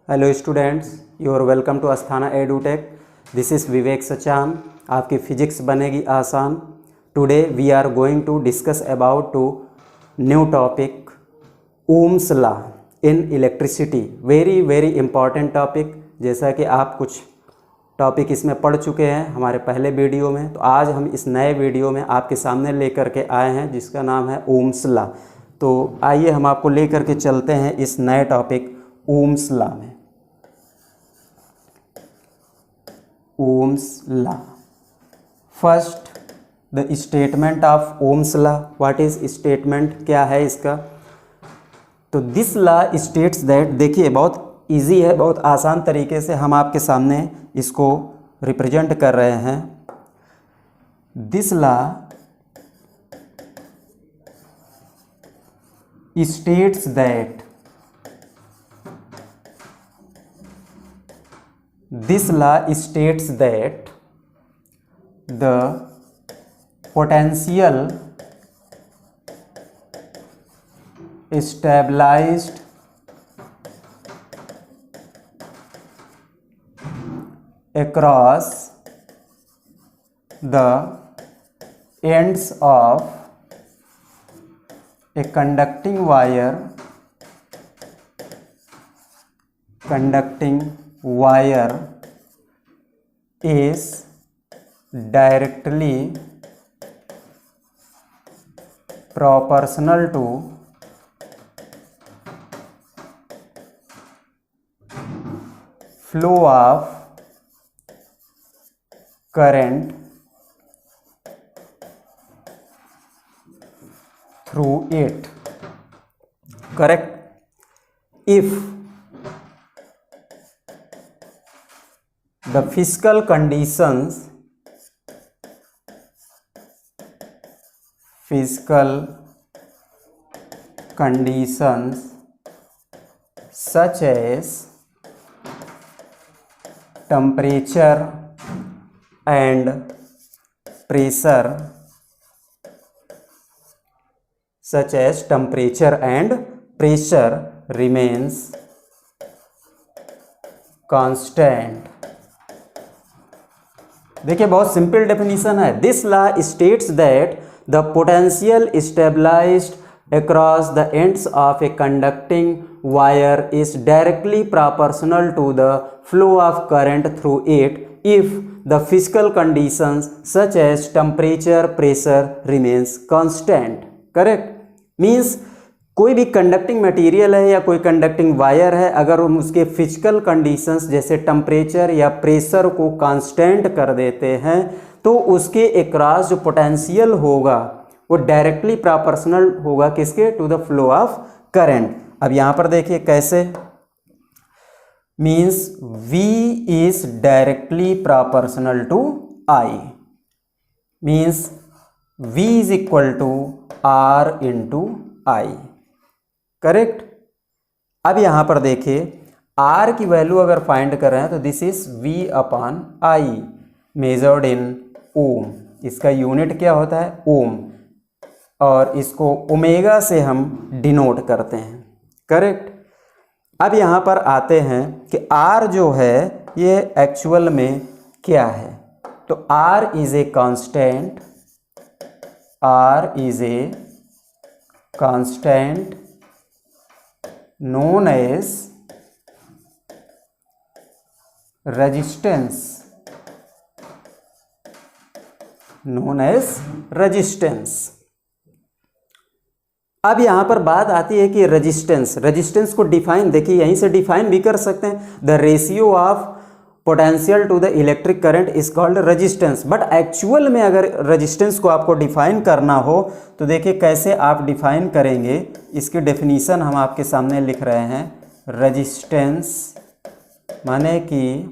Hello students, you are welcome to Asthana Edutech. This is Vivek Sachan. आपकी physics बनेगी आसान। Today we are going to discuss about two new topic Ohm's law in electricity. Very very important topic. जैसा कि आप कुछ topic इसमें पढ़ चुके हैं हमारे पहले वीडियो में, तो आज हम इस नए वीडियो में आपके सामने लेकर के आए हैं जिसका नाम है ओम्स लॉ। तो आइए हम आपको लेकर के चलते हैं इस नए टॉपिक ओम्स लॉ में। Ohm's law. First, the statement of Ohm's law. What is statement, क्या है इसका? तो दिस लॉ स्टेट्स दैट, देखिए बहुत इजी है, बहुत आसान तरीके से हम आपके सामने इसको रिप्रेजेंट कर रहे हैं। This law states that This law states that the potential stabilized across the ends of a conducting wire is directly proportional to flow of current through it. Correct? If the physical conditions such as temperature and pressure remains constant. देखिए बहुत simple definition है। This law states that the potential stabilized across the ends of a conducting wire is directly proportional to the flow of current through it if the physical conditions such as temperature pressure remains constant. Correct? Means कोई भी conducting material है या कोई conducting wire है, अगर हम उसके physical conditions जैसे टेम्परेचर या प्रेशर को कांस्टेंट कर देते हैं तो उसके अक्रॉस जो पोटेंशियल होगा वो डायरेक्टली प्रोपोर्शनल होगा किसके? To the flow of current. अब यहाँ पर देखिए कैसे, means V is directly proportional to I, means V is equal to R into I। Correct? अब यहां पर देखिए R की वैल्यू अगर फाइंड कर रहे हैं तो this is V upon I measured in ohm. इसका यूनिट क्या होता है? ओम। और इसको ओमेगा से हम डिनोट करते हैं। करेक्ट? अब यहां पर आते हैं कि R जो है ये एक्चुअल में क्या है। तो R is a constant, R is a constant known as resistance, अब यहां पर बात आती है कि रेजिस्टेंस को डिफाइन, देखिए यहीं से डिफाइन भी कर सकते हैं। The ratio of potential to the electric current is called resistance. But actual में अगर रेजिस्टेंस को आपको डिफाइन करना हो तो देखिए कैसे आप डिफाइन करेंगे। इसकी डेफिनीशन हम आपके सामने लिख रहे हैं। रेजिस्टेंस माने कि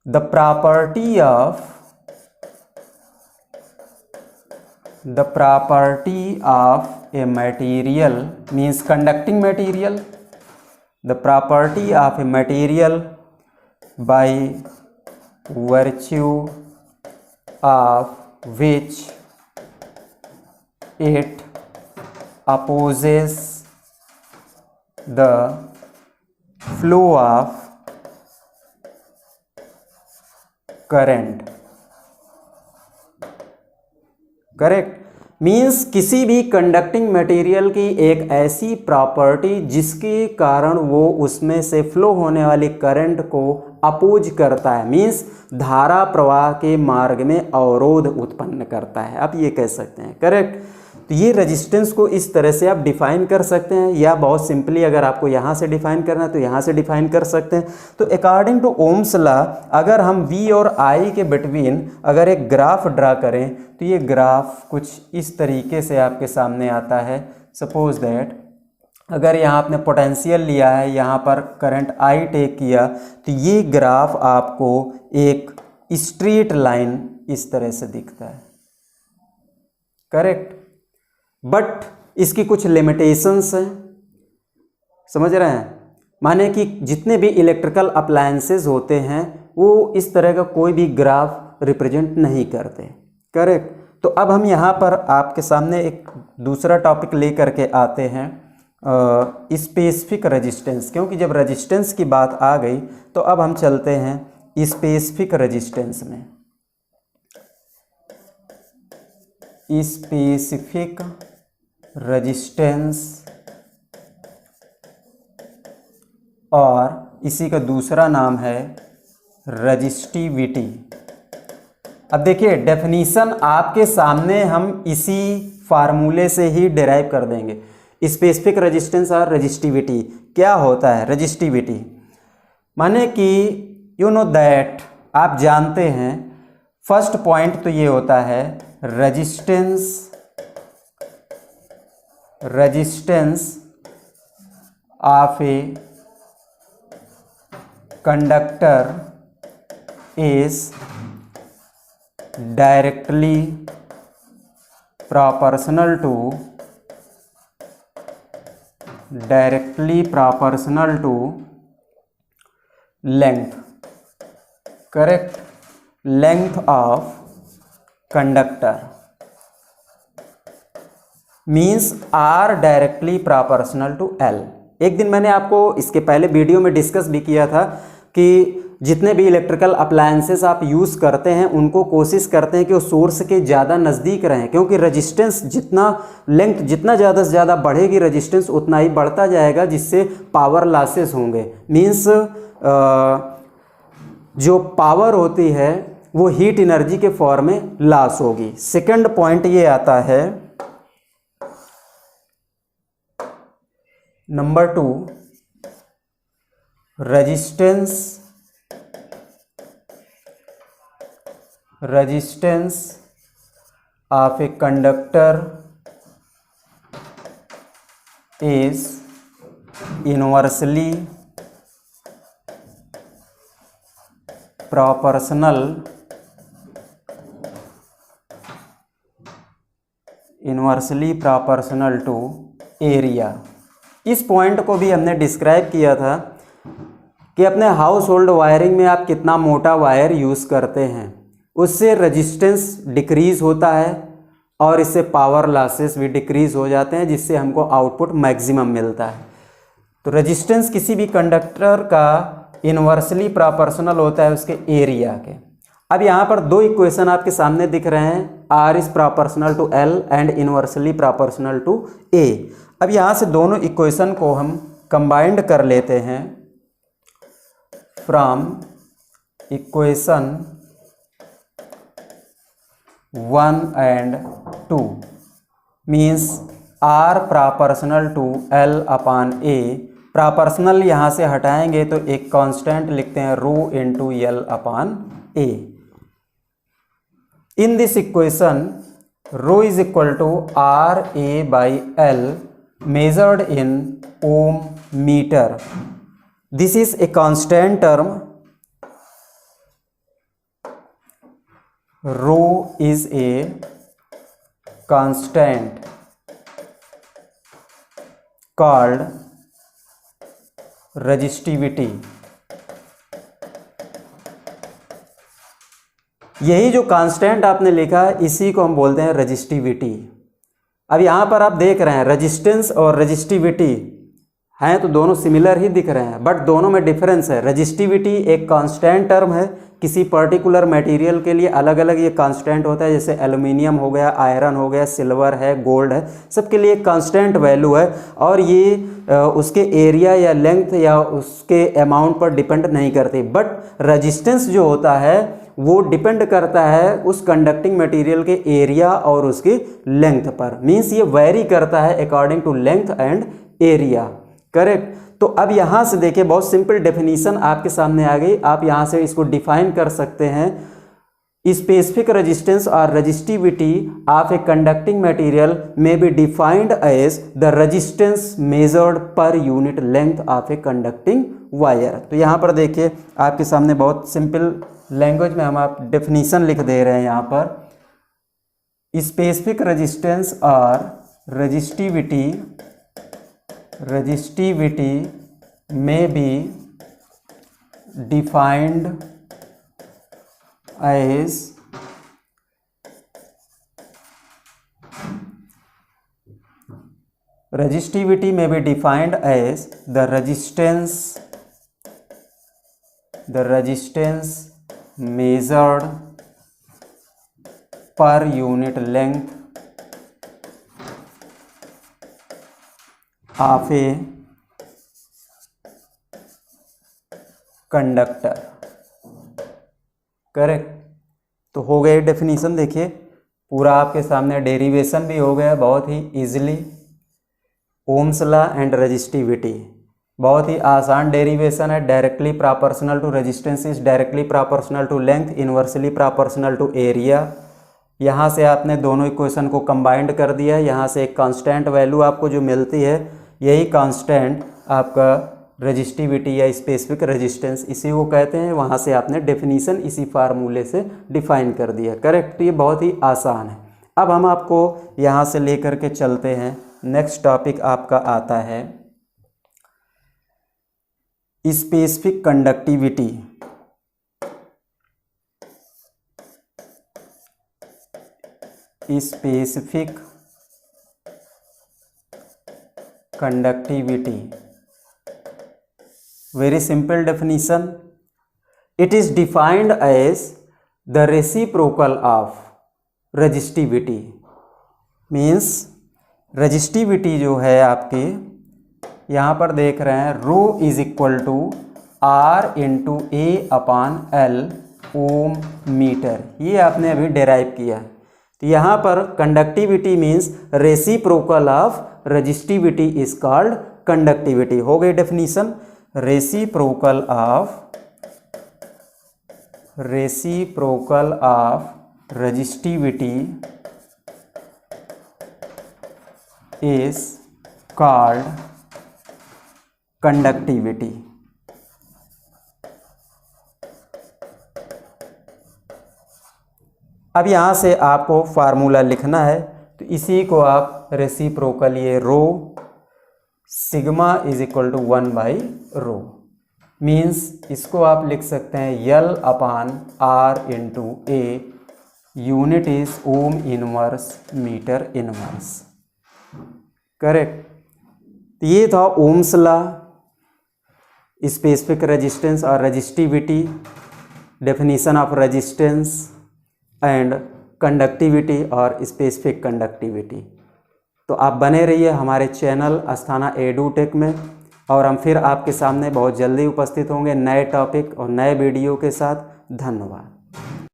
the property of a material means conducting material, the property of a material by virtue of which it opposes the flow of current, correct. Means किसी भी कंडक्टिंग मटेरियल की एक ऐसी प्रॉपर्टी जिसके कारण वो उसमें से फ्लो होने वाली करंट को अपोज करता है, मीन्स धारा प्रवाह के मार्ग में अवरोध उत्पन्न करता है, आप ये कह सकते हैं, करेक्ट। तो ये रेजिस्टेंस को इस तरह से आप डिफाइन कर सकते हैं, या बहुत सिंपली अगर आपको यहाँ से डिफाइन करना है तो यहाँ से डिफाइन कर सकते हैं। तो अकॉर्डिंग टू ओम्स लॉ अगर हम V और I के बिटवीन अगर एक ग्राफ ड्रा करें तो ये ग्राफ कुछ इस तरीके से आपके सामने आता है। सपोज दैट अगर यहाँ आपने पोटेंशियल लिया है, यहाँ पर करंट I टेक किया, तो ये ग्राफ आपको एक स्ट्रेट लाइन इस तरह से दिखता है, करेक्ट। बट इसकी कुछ लिमिटेशंस हैं, समझ रहे हैं। माने कि जितने भी इलेक्ट्रिकल अप्लायंसेस होते हैं वो इस तरह का कोई भी ग्राफ रिप्रेजेंट नहीं करते, करेक्ट। तो अब हम यहाँ पर आपके सामने एक दूसरा टॉपिक लेकर के आते हैं, स्पेसिफिक रेजिस्टेंस, क्योंकि जब रेजिस्टेंस की बात आ गई तो अब हम चलते हैं स्पेसिफिक रेजिस्टेंस में। स्पेसिफिक रेजिस्टेंस और इसी का दूसरा नाम है रजिस्टिविटी। अब देखिए डेफिनीशन आपके सामने हम इसी फार्मूले से ही डिराइव कर देंगे। स्पेसिफिक रेजिस्टेंस और रजिस्टिविटी क्या होता है। रजिस्टिविटी माने कि यू नो दैट, आप जानते हैं, फर्स्ट पॉइंट तो ये होता है resistance of a conductor is directly proportional to length, correct, length of conductor means are directly proportional to L। एक दिन मैंने आपको इसके पहले वीडियो में डिस्कस भी किया था कि जितने भी इलेक्ट्रिकल अप्लायंसेस आप यूज़ करते हैं उनको कोशिश करते हैं कि वो सोर्स के ज़्यादा नज़दीक रहें, क्योंकि रेजिस्टेंस जितना लेंथ जितना ज़्यादा से ज़्यादा बढ़ेगी रेजिस्टेंस उतना ही बढ़ता जाएगा, जिससे पावर लॉसेस होंगे। मीन्स जो पावर होती है वो हीट एनर्जी के फॉर्म में लॉस होगी। सेकंड पॉइंट ये आता है number 2, resistance of a conductor is inversely proportional to area। इस पॉइंट को भी हमने डिस्क्राइब किया था कि अपने हाउस होल्ड वायरिंग में आप कितना मोटा वायर यूज़ करते हैं, उससे रेजिस्टेंस डिक्रीज़ होता है और इससे पावर लॉसेस भी डिक्रीज़ हो जाते हैं, जिससे हमको आउटपुट मैक्सिमम मिलता है। तो रेजिस्टेंस किसी भी कंडक्टर का इन्वर्सली प्रोपोर्शनल होता है उसके एरिया के। अब यहाँ पर दो इक्वेशन आपके सामने दिख रहे हैं, R is proportional to L and inversely proportional to A। अब यहाँ से दोनों इक्वेशन को हम कंबाइंड कर लेते हैं from equation 1 and 2 means R proportional to L upon A। Proportional यहाँ से हटाएंगे तो एक कांस्टेंट लिखते हैं rho into L upon A। In this equation rho is equal to RA by L measured in ohm meter। This is a constant term। Rho is a constant called resistivity। यही जो constant आपने लिखा है इसी को हम बोलते हैं रेजिस्टिविटी। अब यहाँ पर आप देख रहे हैं रेजिस्टेंस और रेजिस्टिविटी हैं तो दोनों सिमिलर ही दिख रहे हैं, बट दोनों में डिफरेंस है। रजिस्टिविटी एक कांस्टेंट टर्म है, किसी पर्टिकुलर मटेरियल के लिए अलग अलग ये कांस्टेंट होता है, जैसे एल्यूमिनियम हो गया, आयरन हो गया, सिल्वर है, गोल्ड है, सबके लिए कांस्टेंट वैल्यू है और ये उसके एरिया या लेंथ या उसके अमाउंट पर डिपेंड नहीं करती। बट रेजिस्टेंस जो होता है वो डिपेंड करता है उस कंडक्टिंग मटेरियल के एरिया और उसकी लेंथ पर, मीन्स ये वेरी करता है according to length and area, correct. तो अब यहाँ से देखिए बहुत सिंपल डेफिनेशन आपके सामने आ गई, आप यहाँ से इसको डिफाइन कर सकते हैं। स्पेसिफिक रेजिस्टेंस और resistivity of a conducting material में be defined as the resistance measured per unit length of a conducting wire. तो यहाँ पर देखिए आपके सामने बहुत सिंपल लैंग्वेज में हम आप डेफिनेशन लिख दे रहे हैं यहाँ पर। स्पेसिफिक रेजिस्टेंस और resistivity may be defined as the resistance measured per unit length of a conductor, correct. तो हो गए डेफिनेशन, देखिए पूरा आपके सामने डेरिवेशन भी हो गया बहुत ही easily. Ohm's law and resistivity बहुत ही आसान डेरिवेशन है। Directly proportional to resistance is directly proportional to length, inversely proportional to area. यहाँ से आपने दोनों इक्वेशन को कंबाइंड कर दिया है, यहाँ से एक कांस्टेंट वैल्यू आपको जो मिलती है, यही कांस्टेंट आपका रेजिस्टिविटी या स्पेसिफिक रेजिस्टेंस इसी को कहते हैं। वहाँ से आपने डेफिनीशन इसी फार्मूले से डिफाइन कर दिया, करेक्ट। तो ये बहुत ही आसान है। अब हम आपको यहाँ से लेकर के चलते हैं, नेक्स्ट टॉपिक आपका आता है specific conductivity. Specific conductivity, very simple definition, it is defined as the reciprocal of resistivity, means resistivity जो है आपके यहाँ पर देख रहे हैं rho is equal to R into A upon L ohm metre, ये आपने अभी डेराइव किया। तो यहाँ पर conductivity means reciprocal of resistivity is called conductivity. हो गई definition, reciprocal of resistivity is called conductivity. अब यहाँ से आपको फार्मूला लिखना है, तो इसी को आप रेसिप्रोकल, ये rho sigma is equal to 1/रो, मीन्स इसको आप लिख सकते हैं L upon R into A, unit is ohm inverse metre inverse, correct. ये था ओम्स लॉ, स्पेसिफिक रेजिस्टेंस और resistivity, definition of resistance and conductivity और स्पेसिफिक कंडक्टिविटी। तो आप बने रहिए हमारे चैनल अस्थाना एडुटेक में, और हम फिर आपके सामने बहुत जल्दी उपस्थित होंगे नए टॉपिक और नए वीडियो के साथ। धन्यवाद।